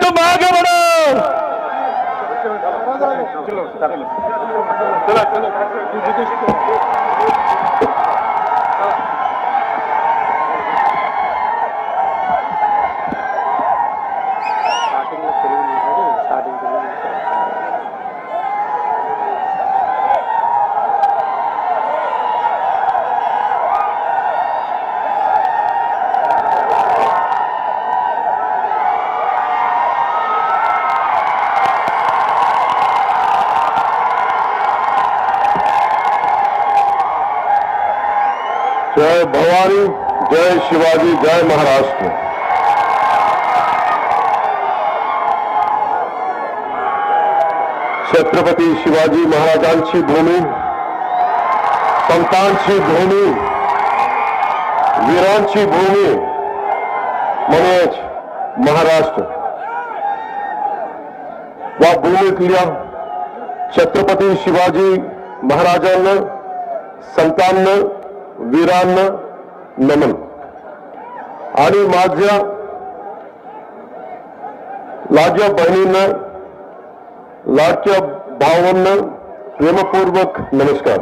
तुम आगे बढ़ो। जय भवानी, जय शिवाजी, जय महाराष्ट्र। छत्रपती शिवाजी महाराजांची भूमी, संतांची भूमी, वीरांची भूमी म्हणजेच महाराष्ट्र। या भूमीतल्या छत्रपती शिवाजी महाराजांना, संतांना, वीरांना नमन। आणि माझ्या लाडक्या बहिणींना, लाडक्या भावांना प्रेमपूर्वक नमस्कार।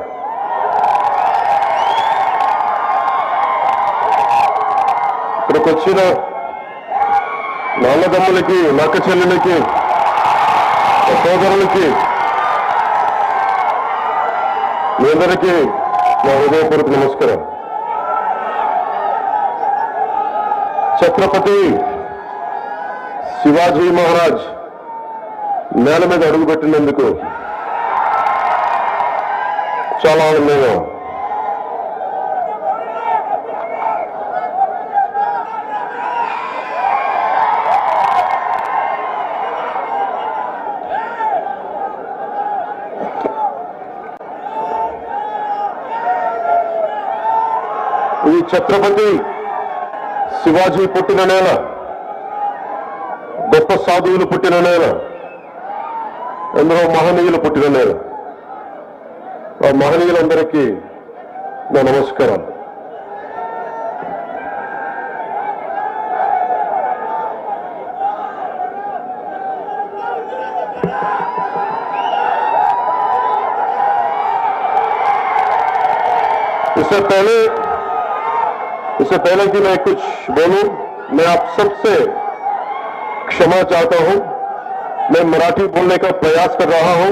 ఇక్కడికి వచ్చిన నా అన్నదమ్ములకి, నా అక్క చెల్లెలకి, సోదరులకి మీ అందరికీ నా హృదయపూర్వక నమస్కారం। ఛత్రపతి శివాజీ మహారాజ్ నేల మీద అడుగుపెట్టినందుకు చాలా ఆనందంగా ఉంది। ఈ ఛత్రపతి శివాజీ పుట్టిన నేల, గొప్ప సాధువులు పుట్టిన నేల, ఎందరో మహనీయులు పుట్టిన నేల। ఆ మహనీయులందరికీ నా నమస్కారాలు। इससे पहले कि मैं कुछ बोलूं, मैं आप सबसे क्षमा चाहता हूं। मैं मराठी बोलने का प्रयास कर रहा हूं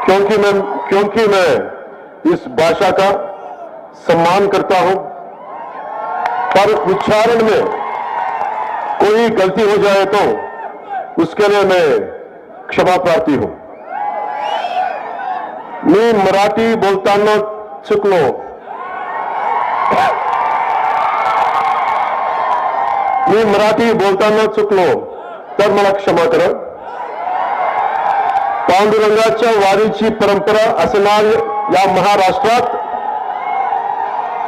क्योंकि मैं इस भाषा का सम्मान करता हूं, पर उच्चारण में कोई गलती हो जाए तो उसके लिए मैं क्षमा प्रार्थी हूं। मी मराठी बोलताना चुकलो, मी मराठी बोलताना चुकलो तर मला क्षमा करा। पांडुरंगाच्या वारीची परंपरा असणाऱ्या या महाराष्ट्रात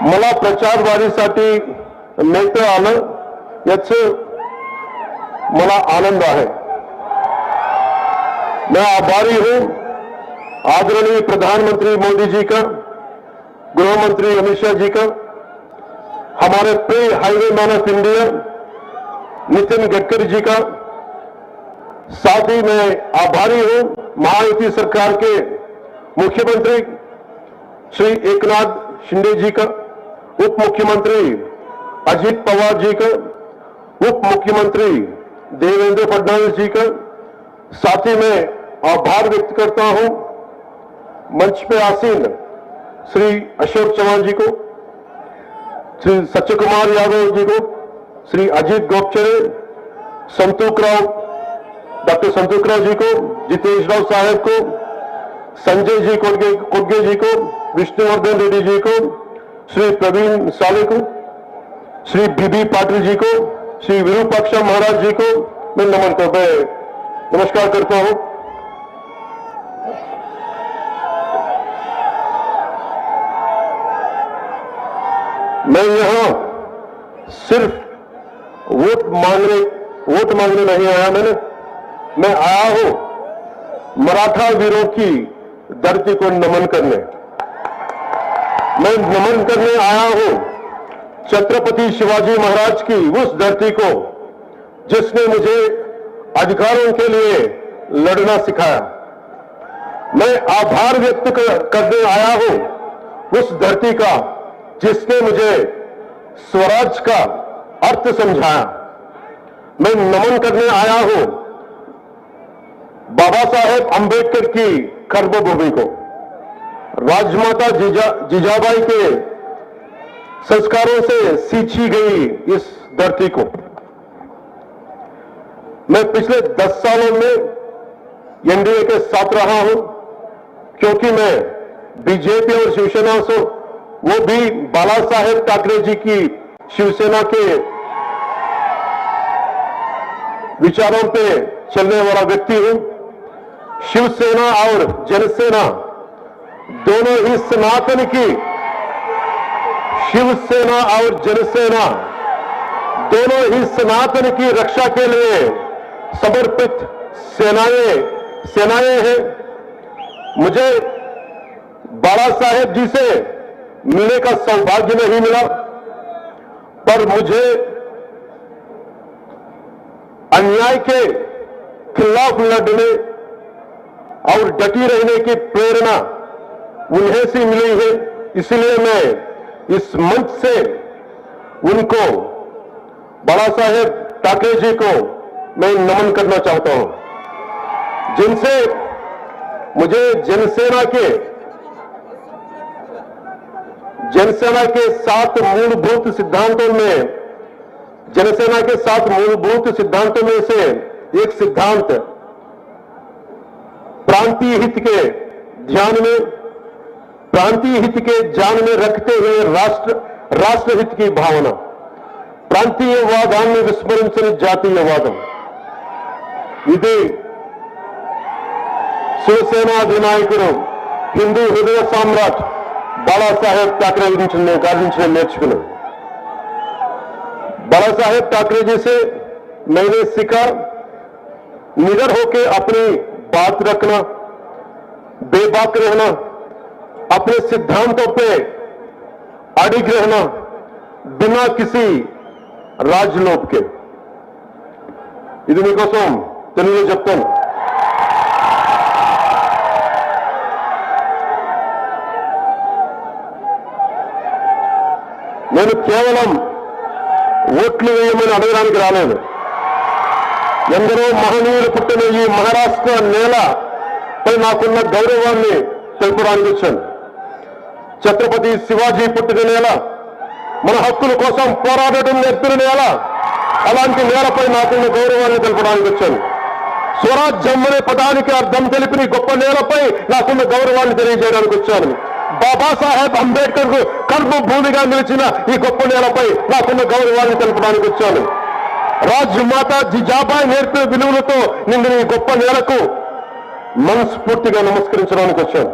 मला प्रचार वारीसाठी नेता आलं, याचे मला आनंद आहे। मैं आभारी हूं आदरणीय प्रधानमंत्री मोदी जी का, गृह मंत्री अमित शाह जी का, हमारे प्रिय highway man of India Nitin Gadkari ji का, साथ ही मैं आभारी हूं महायुति सरकार के मुख्यमंत्री श्री एकनाथ शिंदे जी का, उप मुख्यमंत्री अजित पवार जी का, उप मुख्यमंत्री देवेंद्र फडणवीस जी का। साथ ही मैं आभार व्यक्त करता हूं मंच पे आसीन श्री अशोक चौहान जी को, श्री सत्यकुमार यादव जी को, श्री अजीत गोपचरे, डॉक्टर संतोखराव जी को, जितेश राव साहब को, संजय जी कोडगे जी को, विष्णुवर्धन रेड्डी जी को, श्री प्रवीण साले को, श्री बीबी पाटिल जी को, श्री विरूपाक्षा महाराज जी को मैं नमस्कार करता हूं। मैं यहां सिर्फ वोट मांगने नहीं आया। मैं आया हूं मराठा वीरों की धरती को नमन करने। मैं नमन करने आया हूं छत्रपति शिवाजी महाराज की उस धरती को जिसने मुझे अधिकारों के लिए लड़ना सिखाया। मैं आभार व्यक्त करने आया हूं उस धरती का जिसने मुझे स्वराज का अर्थ समझाया। मैं नमन करने आया हूं बाबा साहेब अंबेडकर की कर्मभूमि को, राजमाता जिजाबाई के संस्कारों से सींची गई इस धरती को। मैं पिछले 10 सालों में एनडीए के साथ रहा हूं क्योंकि मैं बीजेपी और शिवसेना से, वो भी बाला साहेब ठाकरे जी की शिवसेना के विचारों पे चलने वाला व्यक्ति हूं। शिवसेना और जनसेना दोनों ही सनातन की, शिवसेना और जनसेना दोनों ही सनातन की रक्षा के लिए समर्पित सेनाएं हैं। मुझे बाला साहेब जी से मिलने का सौभाग्य नहीं मिला, पर मुझे अन्याय के खिलाफ लड़ने और डटी रहने की प्रेरणा उन्हें से मिली है। इसलिए मैं इस मंच से उनको, बाला साहेब ठाकरे जी को मैं नमन करना चाहता हूं, जिनसे मुझे जनसेना के 7 मूलभूत सिद्धांतों में, जनसेना के 7 मूलभूत सिद्धांतों में से एक सिद्धांत प्रांतीय हित के ध्यान में रखते हुए राष्ट्रहित की भावना, प्रांतीयवादाన్ని విస్మరించని జాతీయవాదం, ఇది శివసేన అధినాయకుడు హిందూ హృదయ సామ్రాట్ बाला साहेब ठाकरे गांधी నేర్చుకున్నాను। बाला साहेब ठाकरे जी से मैंने सीखा निडर होकर अपनी बात रखना, बेबाक रहना, अपने सिद्धांतों पे अड़िग रहना बिना किसी राजलोभ के। ఇది మీకోసం తెలుగులో చెప్తాను। నేను కేవలం ఓట్లు వేయమని అడగడానికి రాలేదు। ఎందరో మహనీయులు పుట్టిన ఈ మహారాష్ట్ర నేలపై నాకున్న గౌరవాన్ని తెలుపడానికి వచ్చాను। ఛత్రపతి శివాజీ పుట్టిన నేల, మన హక్కుల కోసం పోరాడటం నేర్పిన నేల, అలాంటి నేలపై నాకున్న గౌరవాన్ని తెలపడానికి వచ్చాను। స్వరాజ్యం అనే పదానికి అర్థం తెలిపిన గొప్ప నేలపై నాకున్న గౌరవాన్ని తెలియజేయడానికి వచ్చాను। బాబాసాహెబ్ అంబేద్కర్ కర్మభూమిగా నిలిచిన ఈ గొప్ప నేలపై నాకున్న గౌరవాన్ని తెలపడానికి వచ్చాను। రాజమాత జిజాబాయి నేర్పిన విలువలతో నిండిన ఈ గొప్ప నేలకు మనస్ఫూర్తిగా నమస్కరించడానికి వచ్చాను।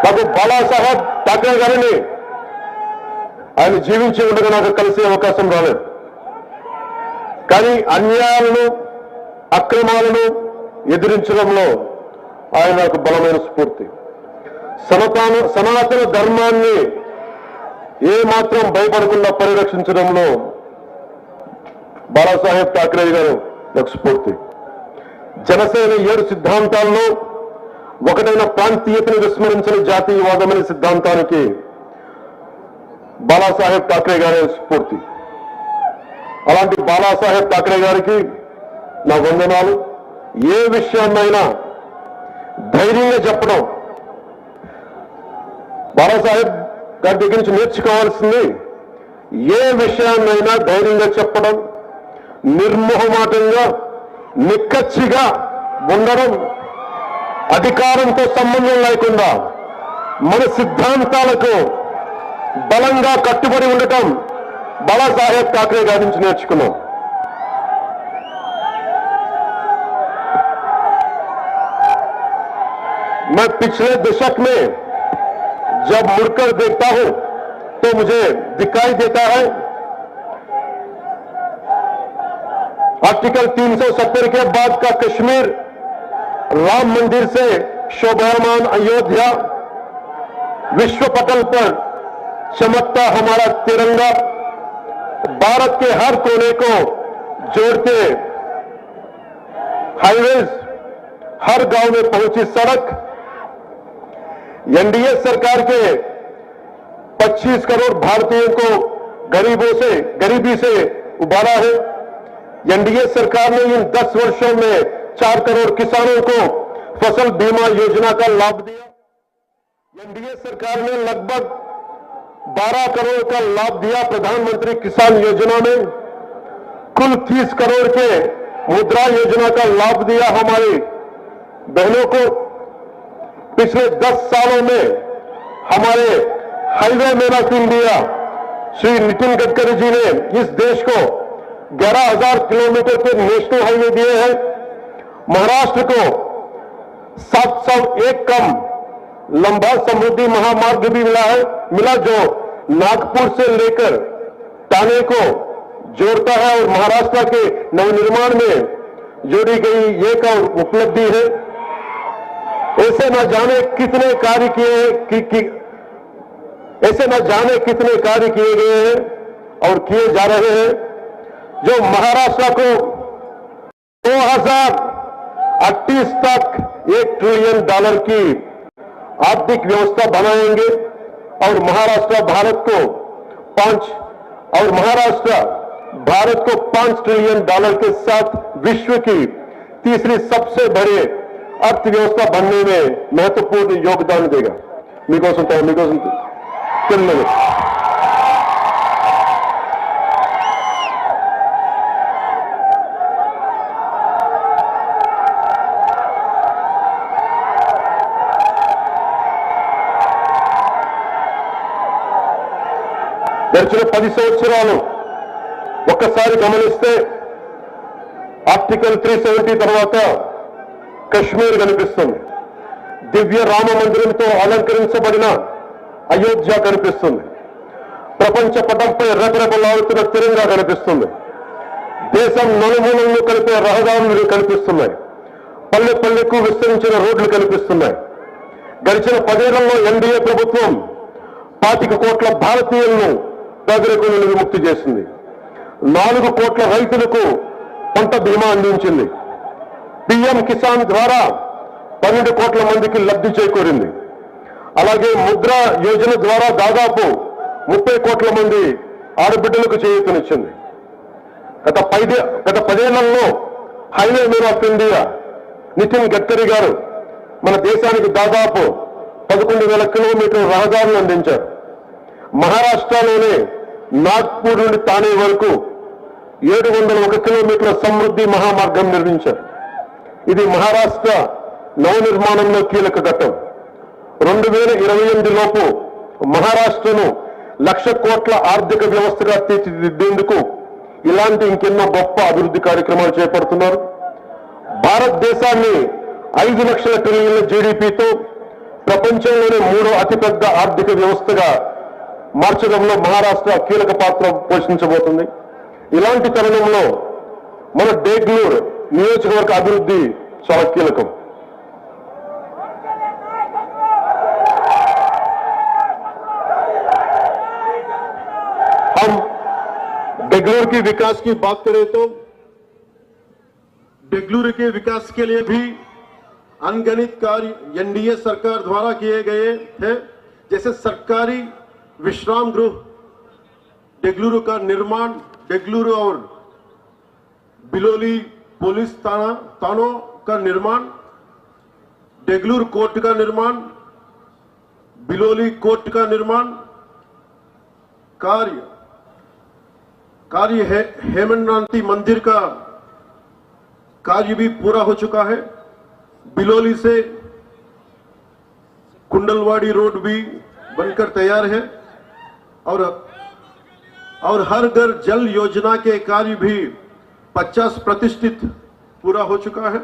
నాకు బాలాసాహెబ్ ఠాకరే గారిని ఆయన జీవించి ఉండగా నాకు కలిసే అవకాశం రాలేదు, కానీ అన్యాయాలను అక్రమాలను ఎదిరించడంలో ఆయన నాకు బలమైన స్ఫూర్తి। సనాతన ధర్మాన్ని ఏమాత్రం భయపడకుండా పరిరక్షించడంలో బాలాసాహెబ్ ఠాకరే గారు నాకు స్ఫూర్తి। జనసేన 7 సిద్ధాంతాల్లో ఒకటైన ప్రాంతీయతను విస్మరించిన జాతీయవాదం అనే సిద్ధాంతానికి బాలాసాహెబ్ ఠాకరే గారే స్ఫూర్తి। అలాంటి బాలాసాహెబ్ ఠాకరే గారికి నా వందనాలు। ఏ విషయాన్నైనా ధైర్యంగా చెప్పడం, బాలాసాహెబ్ గారి దగ్గర నుంచి నేర్చుకోవాల్సింది ఏ విషయాన్నైనా ధైర్యంగా చెప్పడం, నిర్మోహమాటంగా నిక్కచ్చిగా ఉండడం, అధికారంతో సంబంధం లేకుండా మన సిద్ధాంతాలకు బలంగా కట్టుబడి ఉండటం బాలాసాహెబ్ ఠాకరే గారి నుంచి నేర్చుకున్నాం। मैं पिछले दशक में जब मुड़कर देखता हूं तो मुझे दिखाई देता है आर्टिकल 370 के बाद का कश्मीर, राम मंदिर से शोभायमान अयोध्या, विश्व पटल पर चमकता हमारा तिरंगा भारत के हर कोने को जोड़ते हाईवेज, हर गांव में पहुंची सड़क, एनडीए सरकार के 25 करोड़ भारतीयों को गरीबी से उबारा है। एनडीए सरकार ने इन 10 वर्षों में 4 करोड़ किसानों को फसल बीमा योजना का लाभ दिया। एनडीए सरकार ने लगभग 12 करोड़ का लाभ दिया प्रधानमंत्री किसान योजना में। कुल 30 करोड़ के मुद्रा योजना का लाभ दिया हमारी बहनों को। पिछले 10 सालों में हमारे highway man of India Shri Nitin Gadkari ji ने इस देश को 11,000 किलोमीटर के नेशनल हाईवे दिए हैं। महाराष्ट्र को 701 कम लंबा समृद्धि महामार्ग भी मिला जो नागपुर से लेकर ठाणे को जोड़ता है और महाराष्ट्र के नवनिर्माण में जोड़ी गई एक और उपलब्धि है। ऐसे न जाने कितने कार्य किए गए हैं और किए जा रहे हैं जो महाराष्ट्र को 2038 तक $1 ट्रिलियन की आर्थिक व्यवस्था बनाएंगे और महाराष्ट्र भारत को $5 ट्रिलियन के साथ विश्व की तीसरी सबसे बड़ी अर्थव्यवस्था बनने में महत्वपूर्ण योगदान देगा। గడిచిన 10 సంవత్సరాలు ఒక్కసారి గమనిస్తే ఆర్టికల్ 370 తర్వాత కశ్మీర్ కనిపిస్తుంది, దివ్య రామ మందిరంతో అలంకరించబడిన అయోధ్య కనిపిస్తుంది, ప్రపంచ పటంపై రెపరెపలాడుతున్న తిరంగా కనిపిస్తుంది, దేశం నలుమూలలను కలిపే రహదారులు కనిపిస్తున్నాయి, పల్లె పల్లెకు విస్తరించిన రోడ్లు కనిపిస్తున్నాయి. గడిచిన 10 ఏళ్లలో ఎన్డీఏ ప్రభుత్వం 25 కోట్ల భారతీయులను పేదరికం నుండి విముక్తి చేసింది, 4 కోట్ల రైతులకు పంట బీమా అందించింది, పీఎం కిసాన్ ద్వారా 12 కోట్ల మందికి లబ్ధి చేకూరింది. అలాగే ముద్రా యోజన ద్వారా దాదాపు 30 కోట్ల మంది ఆడబిడ్డలకు చేయూతనిచ్చింది. గత 10 ఏళ్లలో highway man of India Nitin Gadkari గారు మన దేశానికి దాదాపు 11,000 కిలోమీటర్ల రహదారులు అందించారు. మహారాష్ట్రలోనే నాగ్పూర్ నుండి ఠాణే వరకు 701 కిలోమీటర్ల సమృద్ధి మహామార్గం నిర్మించారు. ఇది మహారాష్ట్ర నవనిర్మాణంలో కీలక ఘట్టం. 2028 లోపు మహారాష్ట్రను 1,00,000 కోట్ల ఆర్థిక వ్యవస్థగా తీర్చిదిద్దేందుకు ఇలాంటి ఇంకెన్నో గొప్ప అభివృద్ధి కార్యక్రమాలు చేపడుతున్నారు. భారతదేశాన్ని 5 లక్షల ట్రిలియన్ల జీడీపీతో ప్రపంచంలోనే 3వ అతిపెద్ద ఆర్థిక వ్యవస్థగా మార్చడంలో మహారాష్ట్ర కీలక పాత్ర పోషించబోతుంది. ఇలాంటి తరుణంలో మన డేగ్లూర్ నియోజకవర్గ అభివృద్ధి చాలా కీలకం. हम बेंगलुरु के विकास की बात करें तो बेंगलुरु के विकास के लिए भी अनगिनत कार्य एनडीए सरकार द्वारा किए गए थे, जैसे सरकारी विश्राम गृह बेंगलुरु का निर्माण, बेंगलुरु और बिलोली पुलिस थानों का निर्माण, बेंगलुरु कोर्ट का निर्माण, बिलोली कोर्ट का निर्माण, कार्य है हेमनाथी मंदिर का कार्य भी पूरा हो चुका है। बिलोली से कुंडलवाड़ी रोड भी बनकर तैयार है और हर घर जल योजना के कार्य भी 50% पूरा हो चुका है।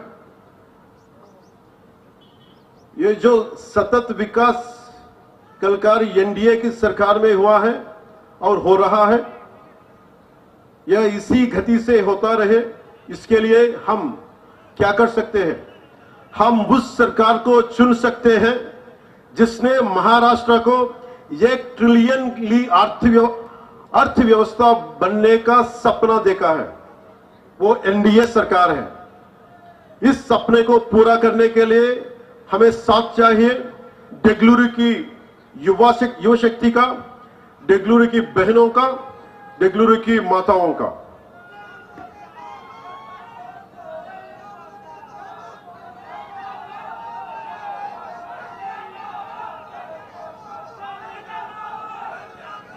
ये जो सतत विकास कल कार्य एनडीए की सरकार में हुआ है और हो रहा है, यह इसी गति से होता रहे, इसके लिए हम क्या कर सकते हैं? हम उस सरकार को चुन सकते हैं जिसने महाराष्ट्र को 1 ट्रिलियन की अर्थव्यवस्था बनने का सपना देखा है, वो एनडीए सरकार है। इस सपने को पूरा करने के लिए हमें साथ चाहिए देगलूर की युवा शक्ति का, देगलूर की बहनों का, देगलूर की माताओं का।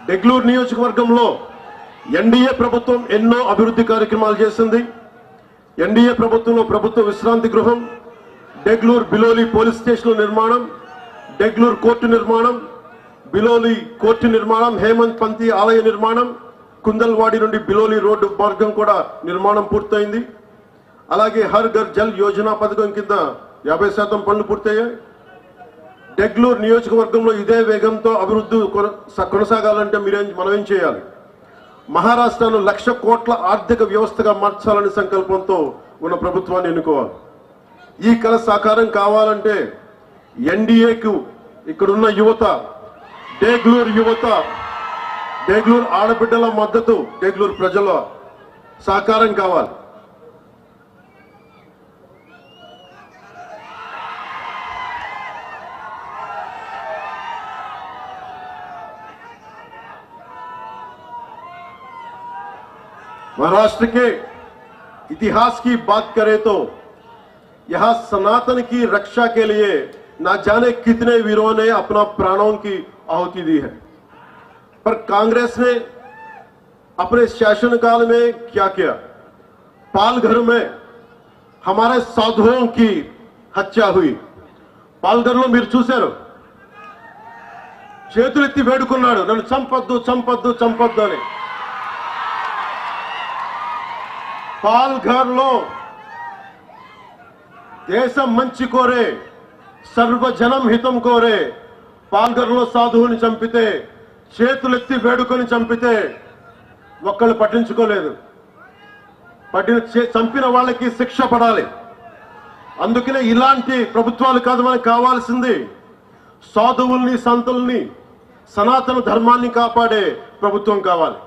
డెగ్లూరు నియోజకవర్గంలో ఎన్డీఏ ప్రభుత్వం ఎన్నో అభివృద్ధి కార్యక్రమాలు చేసింది. ఎన్డీఏ ప్రభుత్వంలో ప్రభుత్వ విశ్రాంతి గృహం, డెగ్లూరు బిలోలి పోలీస్ స్టేషన్ నిర్మాణం, డెగ్లూరు కోర్టు నిర్మాణం, బిలోలి కోర్టు నిర్మాణం, హేమంత్ పంతి ఆలయ నిర్మాణం, కుందల్వాడి నుండి బిలోలి రోడ్డు మార్గం కూడా నిర్మాణం పూర్తయింది. అలాగే హర్ ఘర్ జల్ యోజన పథకం కింద 50% పనులు పూర్తయ్యాయి. డెగ్లూరు నియోజకవర్గంలో ఇదే వేగంతో అభివృద్ధి కొనసాగాలంటే మనం ఏం చేయాలి? మహారాష్ట్రను 1,00,000 కోట్ల ఆర్థిక వ్యవస్థగా మార్చాలని సంకల్పంతో ఉన్న ప్రభుత్వాన్ని ఎన్నుకోవాలి. ఈ కల సాకారం కావాలంటే ఎన్డీఏకు ఇక్కడున్న యువత, డెగ్లూరు యువత, డెగ్లూరు ఆడబిడ్డల మద్దతు, డెగ్లూరు ప్రజల సహకారం కావాలి. महाराष्ट्र के इतिहास की बात करें तो यहां सनातन की रक्षा के लिए न जाने कितने वीरों ने अपना प्राणों की आहुति दी है, पर कांग्रेस ने अपने शासनकाल में क्या किया? पालघर में हमारे साधुओं की हत्या हुई. పాల్ఘర్లో మీరు చూశారు, చేతులెత్తి వేడుకున్నాడు, నన్ను చంపొద్దు చంపొద్దు చంపొద్దు అని. పాల్ఘర్లో దేశం మంచి కోరే, సర్వజనం హితం కోరే పాల్ఘర్లో సాధువుని చంపితే, చేతులెత్తి వేడుకొని చంపితే ఒక్కళ్ళు పట్టించుకోలేదు. చంపిన వాళ్ళకి శిక్ష పడాలి. అందుకనే ఇలాంటి ప్రభుత్వాలు కాదు మనకు కావాల్సింది. సాధువుల్ని, సంతుల్ని, సనాతన ధర్మాన్ని కాపాడే ప్రభుత్వం కావాలి.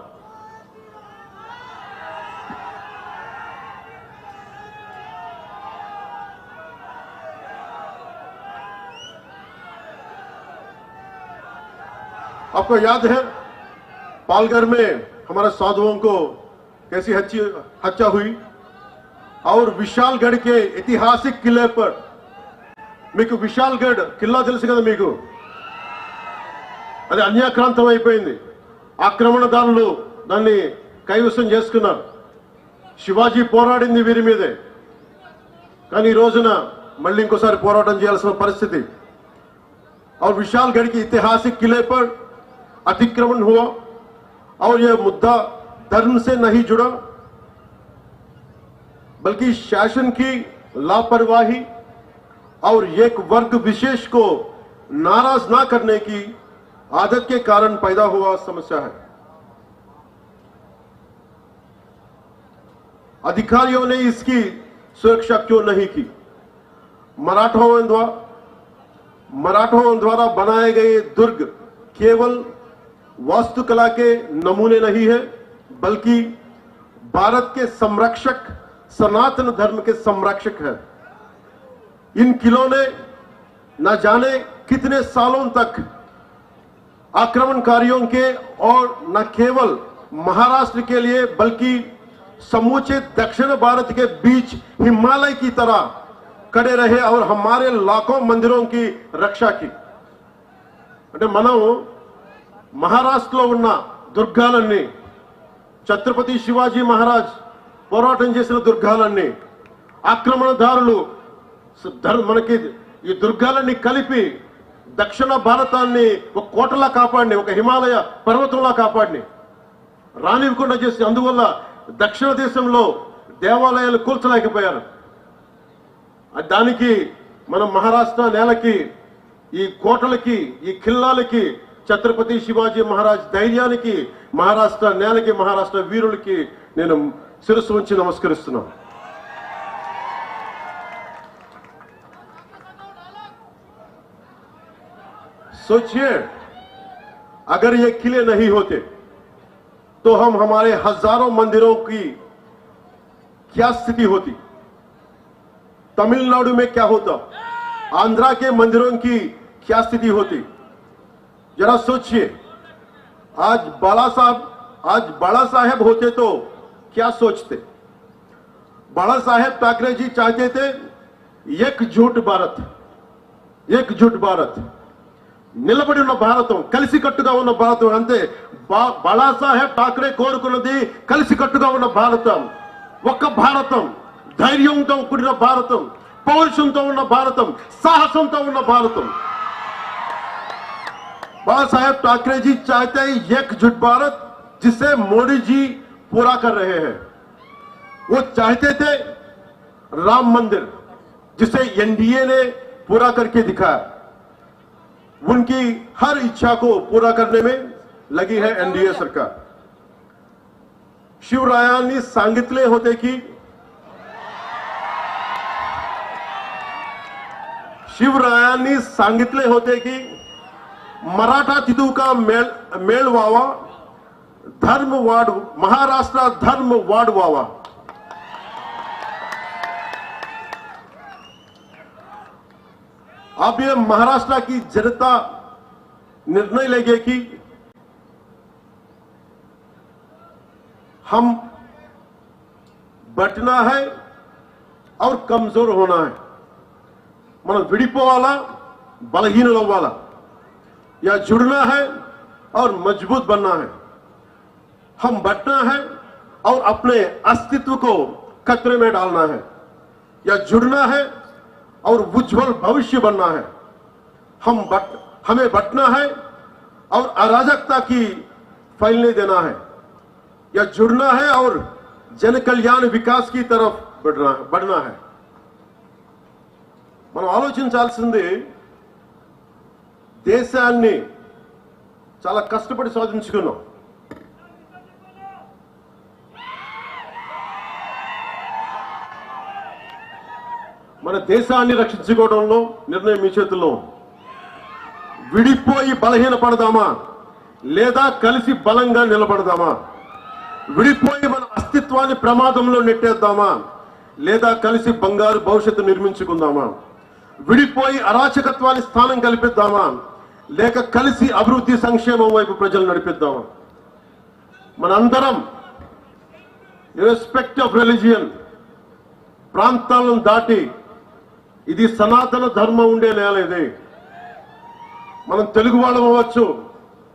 आपको याद है पालघर में हमारे साधुओं को कैसी हत्या हुई, और विशालगढ़ के ऐतिहासिक किले पर, మీకు విశాల్గఢ్ కిల్లా తెలుసు కదా మీకు, అది అన్యాక్రాంతం అయిపోయింది. ఆక్రమణదారులు దాన్ని కైవసం చేసుకున్నారు. శివాజీ పోరాడింది వీరి మీదే, కానీ ఈ రోజున మళ్ళీ ఇంకోసారి పోరాటం చేయాల్సిన పరిస్థితి. और विशालगढ़ के ऐतिहासिक किले पर अतिक्रमण हुआ, और यह मुद्दा धर्म से नहीं जुड़ा बल्कि शासन की लापरवाही और एक वर्ग विशेष को नाराज ना करने की आदत के कारण पैदा हुआ समस्या है. अधिकारियों ने इसकी सुरक्षा क्यों नहीं की? मराठों द्वारा बनाए गए दुर्ग केवल वास्तुकला के नमूने नहीं है, बल्कि भारत के संरक्षक, सनातन धर्म के संरक्षक है. इन किलों ने न जाने कितने सालों तक आक्रमणकारियों के, और न केवल महाराष्ट्र के लिए बल्कि समूचे दक्षिण भारत के बीच हिमालय की तरह खड़े रहे और हमारे लाखों मंदिरों की रक्षा की. అంటే మనం మహారాష్ట్రలో ఉన్న దుర్గాలన్నీ, ఛత్రపతి శివాజీ మహారాజ్ పోరాటం చేసిన దుర్గాలన్నీ, ఆక్రమణదారులు మనకి ఈ దుర్గాలన్నీ కలిపి దక్షిణ భారతాన్ని ఒక కోటలా కాపాడిని, ఒక హిమాలయ పర్వతంలా కాపాడిని, రానివ్వకుండా చేసి, అందువల్ల దక్షిణ దేశంలో దేవాలయాలు కూల్చలేకపోయారు. దానికి మనం మహారాష్ట్ర నేలకి, ఈ కోటలకి, ఈ ఖిల్లాలకి, ఛత్రపతి శివాజీ మహారాజ్ ధైర్యానికి, మహారాష్ట్ర నేలకి, మహారాష్ట్ర వీరులకి నేను శిరస్సు ఉంచి నమస్కరిస్తున్నాను. सोचिए, अगर ये किले नहीं होते तो हम हमारे हजारों मंदिरों की क्या स्थिति होती, तमिलनाडु में क्या होता, आंध्रा के मंदिरों की क्या स्थिति होती। जरा सोचिए, आज बाला साहेब होते तो क्या सोचते। बाला साहेब ठाकरे जी चाहते थे एकजुट भारत, एकजुट भारत, నిలబడి ఉన్న భారతం, కలిసికట్టుగా ఉన్న భారతం. అంతే, బాళాసాహెబ్ ఠాకరే కోరుకున్నది కలిసికట్టుగా ఉన్న భారతం, ఒక్క భారతం, ధైర్యంతో కూడిన భారతం, పౌరుషంతో ఉన్న భారతం, సాహసంతో ఉన్న భారతం. बाला साहेब ठाकरे जी चाहते हैं एकजुट भारत, जिसे मोदी जी पूरा कर रहे हैं. वो चाहते थे राम मंदिर, जिसे एनडीए ने पूरा करके दिखाया. उनकी हर इच्छा को पूरा करने में लगी है एनडीए सरकार. शिवरायांनी सांगितले होते की मराठा तिथू का मेळ व्हावा, धर्म वाढ, महाराष्ट्र धर्म वाढ व्हावा. अब ये महाराष्ट्र की जनता निर्णय लेगी कि हम बटना है और कमजोर होना है. मन विडिपोवाला, बलहीन अव्वाला, या जुड़ना है और मजबूत बनना है. हम बटना है और अपने अस्तित्व को खतरे में डालना है, या जुड़ना है और उज्जवल भविष्य बनना है. हमें बटना है और अराजकता की फैलने देना है, या जुड़ना है और जन कल्याण विकास की तरफ बढ़ना है. మనం ఆలోచించాల్సింది, దేశాన్ని చాలా కష్టపడి సాధించుకున్నాం. మన దేశాన్ని రక్షించుకోవడంలో నిర్ణయం మీ చేతుల్లో. విడిపోయి బలహీనపడదామా లేదా కలిసి బలంగా నిలబడదామా? విడిపోయి మన అస్తిత్వాన్ని ప్రమాదంలో నెట్టేద్దామా లేదా కలిసి బంగారు భవిష్యత్తు నిర్మించుకుందామా? విడిపోయి అరాచకత్వాన్ని స్థానం కల్పిద్దామా లేక కలిసి అభివృద్ధి సంక్షేమం వైపు ప్రజలు నడిపిద్దామా? మనందరం ఇర్రెస్పెక్ట్ ఆఫ్ రిలిజియన్, ప్రాంతాలను దాటి ఇది సనాతన ధర్మం ఉండే నేల ఇది. మనం తెలుగు వాళ్ళం అవ్వచ్చు,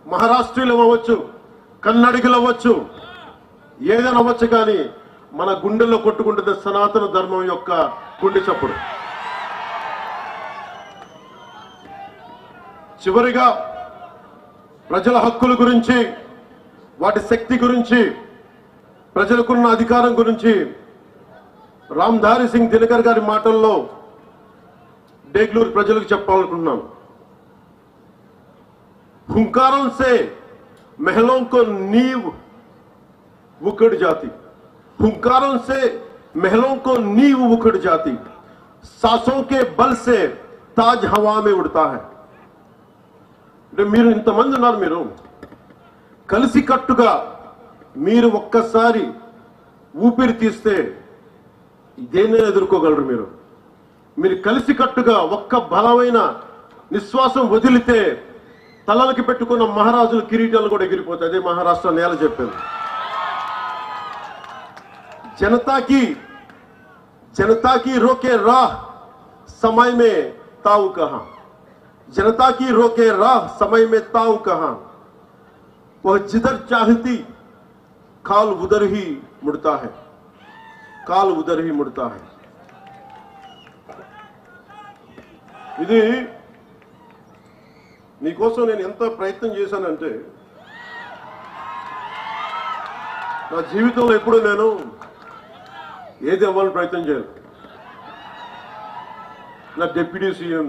మహారాష్ట్రీయులం అవ్వచ్చు, కన్నడిగులు అవ్వచ్చు, ఏదైనా అవ్వచ్చు, కానీ మన గుండెల్లో కొట్టుకుంటుంది సనాతన ధర్మం యొక్క గుండె చప్పుడు. చివరిగా ప్రజల హక్కుల గురించి, వాటి శక్తి గురించి, ప్రజలకున్న అధికారం గురించి రామ్ధారి సింగ్ దినకర్ గారి మాటల్లో డేగ్లూరు ప్రజలకు చెప్పాలనుకుంటున్నాను. हुंकारों से महलों को नींव उखड़ जाती, हुंकारों से महलों को नींव उखड़ जाती, सांसों के बल से ताज हवा में उड़ता है. మీరు ఇంతమంది ఉన్నారు, మీరు కలిసికట్టుగా మీరు ఒక్కసారి ఊపిరి తీస్తే దేన్నైనా ఎదుర్కోగలరు. మీరు కలిసికట్టుగా ఒక్క బలమైన నిశ్వాసం వదిలితే తలలకి పెట్టుకున్న మహారాజుల కిరీటాలు కూడా ఎగిరిపోతాయి. అదే మహారాష్ట్ర నేల చెప్పింది. जनता की रोके राह समय में ताऊ कहां, जनता की रोके राह समय में ताऊ कहां, वह जिधर चाहती काल उधर ही मुड़ता है, काल उधर ही मुड़ता है. ఇది నీకోసం నేను ఎంత ప్రయత్నం చేశానంటే, నా జీవితంలో ఎప్పుడు నేను ఏది అవ్వాలని ప్రయత్నం చేయను. నా డిప్యూటీ సీఎం,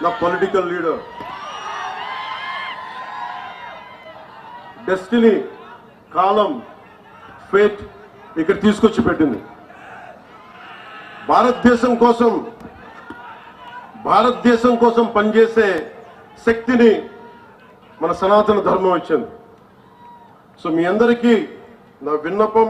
నా పొలిటికల్ లీడర్, డెస్టినీ, కాలం, ఫేట్ ఇక్కడ తీసుకొచ్చి పెట్టింది. భారతదేశం కోసం పనిచేసే శక్తిని మన సనాతన ధర్మం ఇచ్చింది. సో మీ అందరికీ నా విన్నపం,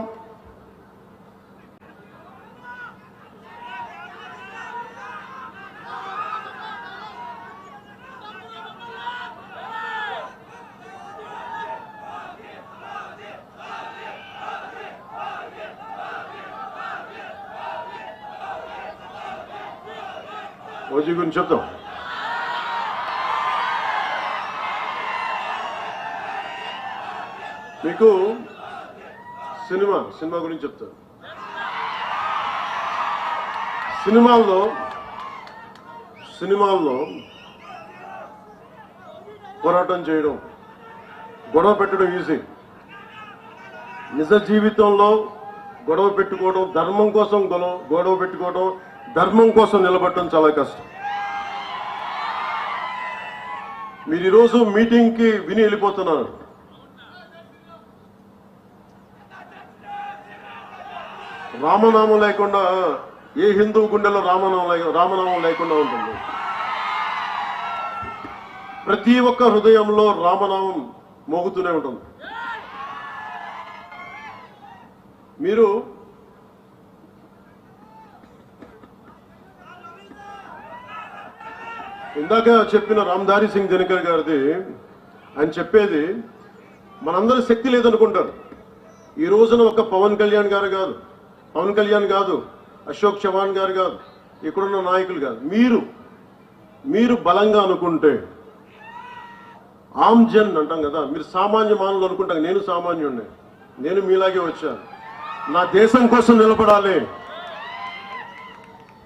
ఓజీ గురించి చెప్తాం. మీకు సినిమా గురించి చెప్తాను. సినిమాల్లో పోరాటం చేయడం, గొడవ పెట్టడం ఈజీ. నిజ జీవితంలో గొడవ పెట్టుకోవడం, ధర్మం కోసం గొడవ పెట్టుకోవడం, ధర్మం కోసం నిలబడటం చాలా కష్టం. మీరు ఈరోజు మీటింగ్కి విని వెళ్ళిపోతున్నారు. రామనామం లేకుండా ఏ హిందూ గుండెలో రామనామం లేకుండా ఉంటుంది. ప్రతి ఒక్క హృదయంలో రామనామం మోగుతూనే ఉంటుంది. మీరు ఇందాక చెప్పిన రామ్ధారి సింగ్ దినకర్ గారిది ఆయన చెప్పేది, మనందరి శక్తి లేదనుకుంటారు. ఈ రోజున ఒక పవన్ కళ్యాణ్ కాదు, అశోక్ చవాన్ గారు కాదు, ఇక్కడున్న నాయకులు కాదు, మీరు బలంగా అనుకుంటే, ఆమ్ జన్ అంటాం కదా, మీరు సామాన్య మానవులు అనుకుంటాం. నేను సామాన్యుడిని, నేను మీలాగే వచ్చాను. నా దేశం కోసం నిలబడాలి,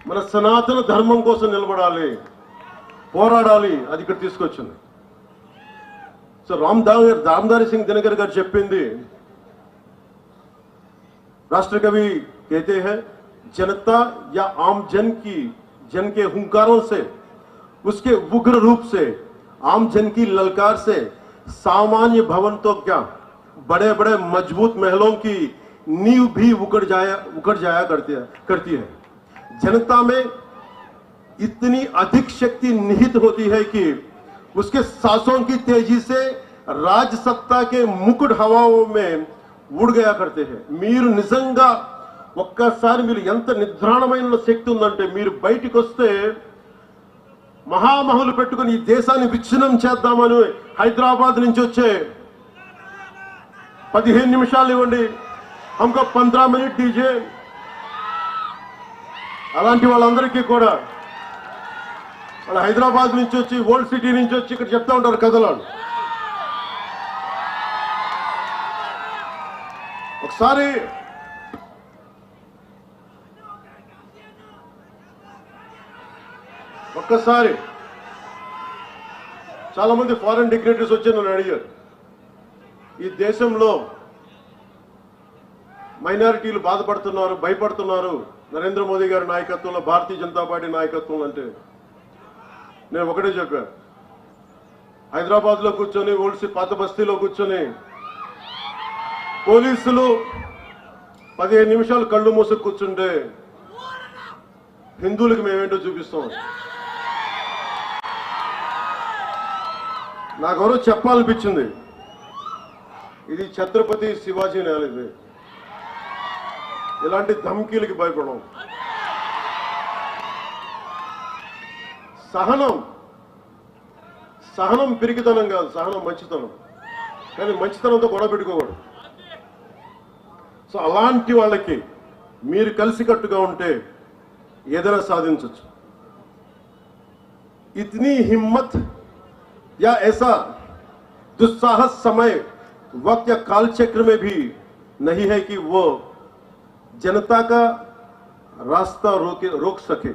మన సనాతన ధర్మం కోసం నిలబడాలి, పోరాడాలి. అది ఇక్కడ తీసుకొచ్చింది. సో రామ్ధారి సింగ్ దినకర్ గారు చెప్పింది, राष्ट्र कवि कहते हैं, जनता या आम जन के हुंकारों से, उसके उग्र रूप से, आम जन की ललकार से सामान्य भवन तो क्या, बड़े बड़े मजबूत महलों की नींव भी उखड़ जाया करती है. जनता में इतनी अधिक शक्ति निहित होती है कि उसके सांसों की तेजी से राज सत्ता के मुकुट हवाओं में ఊడిగయా కడితే. మీరు నిజంగా ఒక్కసారి మీరు ఎంత నిద్రాణమైన శక్తి ఉందంటే, మీరు బయటికి వస్తే మహామహులు పెట్టుకుని ఈ దేశాన్ని విచ్ఛిన్నం చేద్దామని హైదరాబాద్ నుంచి వచ్చే 15 నిమిషాలు ఇవ్వండి, హమ్కో 15 మినిట్ డీజే, అలాంటి వాళ్ళందరికీ కూడా వాళ్ళు హైదరాబాద్ నుంచి వచ్చి, ఓల్డ్ సిటీ నుంచి వచ్చి ఇక్కడ చెప్తా ఉంటారు కథలు. ఒకసారి చాలా మంది ఫారెన్ డిగ్నేటరీస్ వచ్చి నన్ను అడిగారు, ఈ దేశంలో మైనారిటీలు బాధపడుతున్నారు, భయపడుతున్నారు నరేంద్ర మోదీ గారి నాయకత్వంలో, భారతీయ జనతా పార్టీ నాయకత్వం అంటే. నేను ఒకటే చెప్పాను, హైదరాబాద్ లో కూర్చొని, పాత బస్తీలో కూర్చొని పోలీసులు 15 నిమిషాలు కళ్ళు మూసుకు కూర్చుంటే హిందువులకు మేమేంటో చూపిస్తాం. నాకెవరో చెప్పాలనిపించింది, ఇది ఛత్రపతి శివాజీ నేల, ఇలాంటి ధమ్కీలకి భయపడం. సహనం పిరికితనం కాదు, సహనం మంచితనం. కానీ మంచితనంతో గొడవ పెట్టుకోకూడదు. సో అలాంటి వాళ్ళకి మీరు కలిసికట్టుగా ఉంటే ఏదైనా సాధించవచ్చు. इतनी हिम्मत या ऐसा दुस्साहस समय वक्त या काल चक्र में भी नहीं है कि वो जनता का रास्ता रोक सके.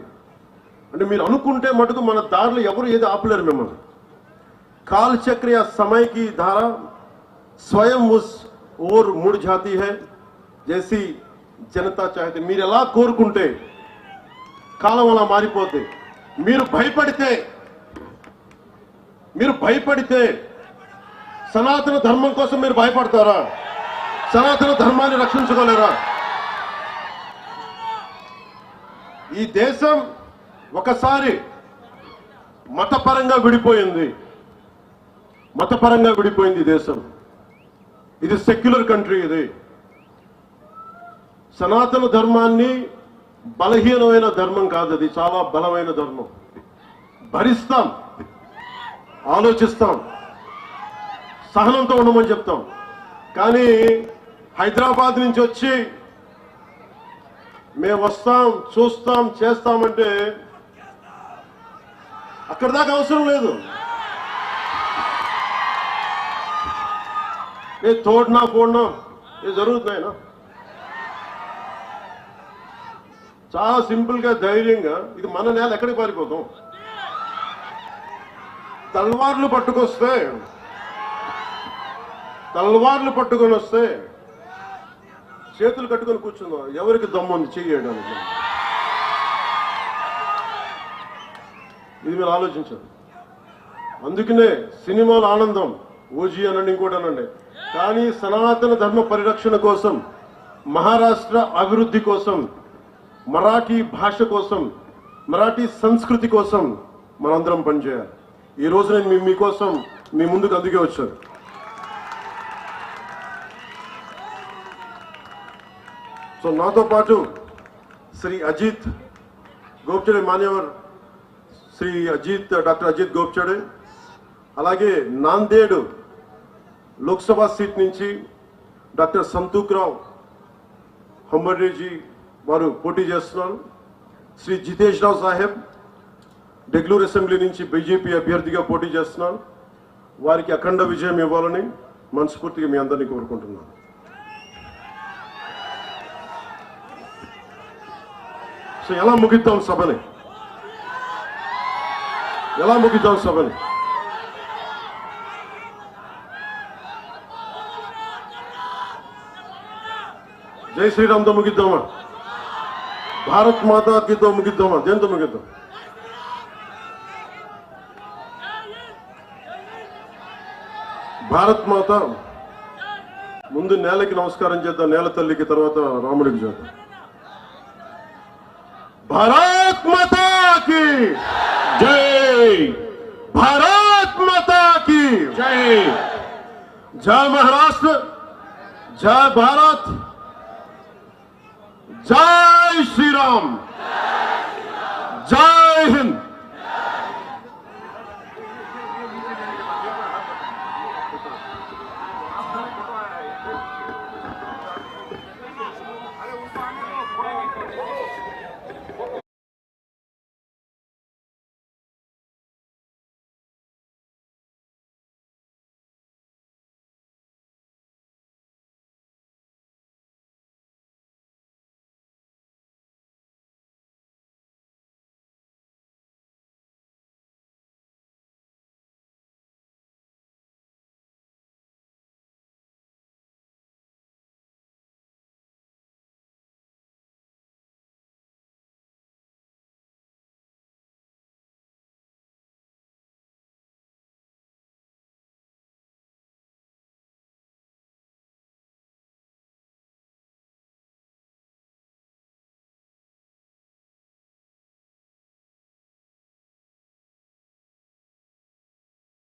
అంటే మీరు అనుకుంటే మటుకు మన దారిలో ఎవరు ఏది ఆపలేరు మిమ్మల్ని. काल चक्र या समय की धारा स्वयं उस ओर मुड़ जाती है जैसी जनता चाहती. మీరు ఎలా కోరుకుంటే కాలం అలా మారిపోతే. మీరు భయపడితే సనాతన ధర్మం కోసం మీరు భయపడతారా? సనాతన ధర్మాన్ని రక్షించుకోలేరా? ఈ దేశం ఒకసారి మతపరంగా విడిపోయింది. మతపరంగా విడిపోయింది ఈ దేశం. ఇది సెక్యులర్ కంట్రీ. ఇది సనాతన ధర్మాన్ని బలహీనమైన ధర్మం కాదు, అది చాలా బలమైన ధర్మం. భరిస్తాం, ఆలోచిస్తాం, సహనంతో ఉండమని చెప్తాం. కానీ హైదరాబాద్ నుంచి వచ్చి మేము వస్తాం, చూస్తాం, చేస్తామంటే అక్కడ దాకా అవసరం లేదు. ఏ తోడినా పోడినా ఏ జరుగుతున్నాయినా చాలా సింపుల్ గా ధైర్యంగా, ఇది మన నేల, ఎక్కడికి పారిపోతాం? తల్వార్లు పట్టుకొని వస్తే చేతులు కట్టుకొని కూర్చుందాం. ఎవరికి దమ్ముంది చేయడానికి? ఇది మీరు ఆలోచించండి. అందుకనే సినిమాల ఆనందం, ఓజీ అనండి, ఇంకోటి అనండి, కానీ సనాతన ధర్మ పరిరక్షణ కోసం, మహారాష్ట్ర అభివృద్ధి కోసం, మరాఠీ భాష కోసం, మరాఠీ సంస్కృతి కోసం మనందరం పనిచేయాలి. ఈ రోజు నేను మీకోసం మీ ముందుకు అందుకే వచ్చాను. సో నాతో పాటు శ్రీ అజిత్ గోప్చడే, మాన్యవర్ శ్రీ అజిత్, డాక్టర్ అజిత్ గోప్చడే, అలాగే నాందేడ్ లోక్సభ సీట్ నుంచి డాక్టర్ సంతూక్రావ్ హంబర్డేజీ వారు పోటీ చేస్తున్నారు. శ్రీ జితేష్ రావు సాహెబ్ డెగ్లూర్ అసెంబ్లీ నుంచి బీజేపీ అభ్యర్థిగా పోటీ చేస్తున్నారు. వారికి అఖండ విజయం ఇవ్వాలని మనస్ఫూర్తిగా మీ అందరినీ కోరుకుంటున్నాను. సో ఎలా ముగిద్దాం సభని? జై శ్రీరామ్తో ముగిద్దామా? భారత్ మాతాకితో ముగిద్దామా? దేంతో ముగిద్దాం? భారత్ మాత ముందు నేలకి నమస్కారం చేద్దాం, నేల తల్లికి, తర్వాత రాముడికి చేద్దాం. భారత్ మాతా की जय, भारत माता की जय. जय महाराष्ट्र, जय भारत, जय श्री राम, जय हिंद.